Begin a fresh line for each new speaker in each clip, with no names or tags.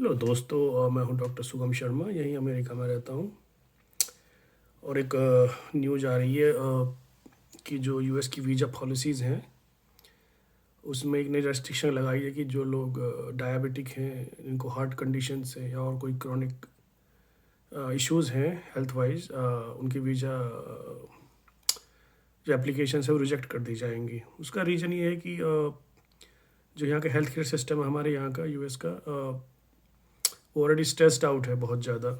Hello दोस्तों, मैं हूं डॉक्टर सुगम शर्मा, यहीं अमेरिका में रहता हूं। और एक न्यूज़ आ रही है कि जो यूएस की वीज़ा पॉलिसीज़ हैं उसमें एक नई रेस्ट्रिक्शन लगाई है कि जो लोग डायबिटिक हैं, इनको हार्ट कंडीशंस है या और कोई क्रॉनिक इश्यूज़ हैं हेल्थ वाइज, उनकी वीज़ा जो एप्लीकेशन है वो रिजेक्ट कर दी जाएंगी। उसका रीज़न ये है कि जो यहाँ का हेल्थ केयर सिस्टम है हमारे यहाँ का यूएस का, वो ऑलरेडी स्ट्रेस्ड आउट है बहुत ज़्यादा।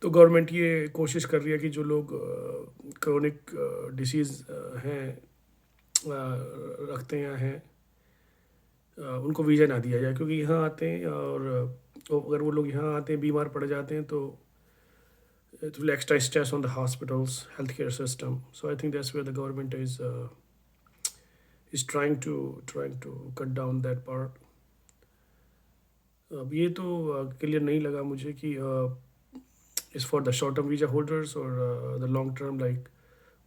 तो गवर्नमेंट ये कोशिश कर रही है कि जो लोग क्रोनिक डिसीज़ हैं, रखते हैं उनको वीज़ा ना दिया जाए, क्योंकि यहाँ आते हैं और अगर वो लोग यहाँ आते हैं बीमार पड़ जाते हैं तो it will extra stress on the hospitals healthcare system. So I think that's where the government is trying to cut down that part. अब ये तो क्लियर नहीं लगा मुझे कि is for the short term visa holders और the long term, like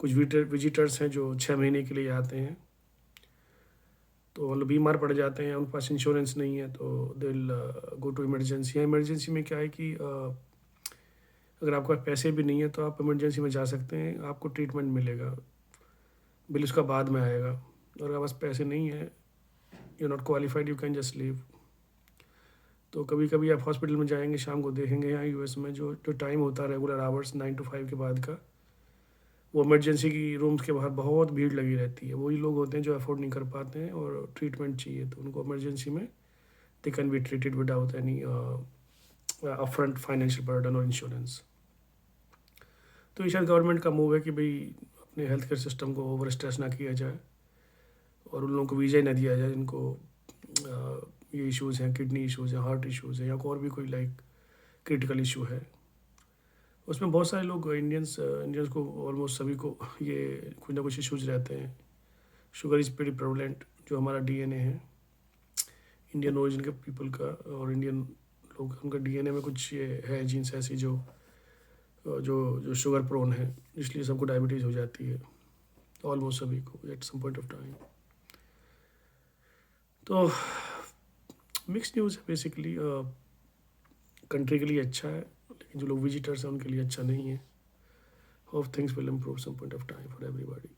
कुछ visitors हैं जो 6 महीने के लिए आते हैं, तो मतलब बीमार पड़ जाते हैं, उनके पास इंश्योरेंस नहीं है, तो they will go to emergency. Emergency में क्या है कि अगर आपके पास पैसे भी नहीं है तो आप इमरजेंसी में जा सकते हैं, आपको ट्रीटमेंट मिलेगा, बिल उसका बाद में आएगा। और अगर पास पैसे नहीं है, you not qualified, you can just leave. तो कभी कभी आप हॉस्पिटल में जाएंगे, शाम को देखेंगे यहाँ यूएस में जो जो टाइम होता है रेगुलर आवर्स 9 to 5 के बाद का, वो इमरजेंसी की रूम्स के बाहर बहुत भीड़ लगी रहती है। वही लोग होते हैं जो अफोर्ड नहीं कर पाते हैं और ट्रीटमेंट चाहिए, तो उनको इमरजेंसी में they can be treated without any upfront financial burden और इंश्योरेंस। तो ये शायद गवर्नमेंट का मूव है कि भाई अपने हेल्थ केयर सिस्टम को ओवर स्ट्रेस ना किया जाए और उन लोगों को वीज़ा ही ना दिया जाए जिनको ये इश्यूज़ हैं, किडनी इश्यूज़ हैं, हार्ट इश्यूज़ हैं, या और भी कोई लाइक क्रिटिकल इशू है। उसमें बहुत सारे लोग इंडियंस को ऑलमोस्ट सभी को ये कुछ ना कुछ इश्यूज़ रहते हैं। शुगर इज़ वेरी प्रेवलेंट, जो हमारा डीएनए है इंडियन ओरिजिन के पीपल का, और इंडियन लोग उनका डीएनए में कुछ ये है जीन्स ऐसी जो जो जो शुगर प्रोन है, इसलिए सबको डायबिटीज़ हो जाती है, ऑलमोस्ट सभी को at some point of time. तो मिक्स न्यूज़ है बेसिकली। कंट्री के लिए अच्छा है, लेकिन जो लोग विजिटर्स हैं उनके लिए अच्छा नहीं है। Hope things will improve some point of time for everybody.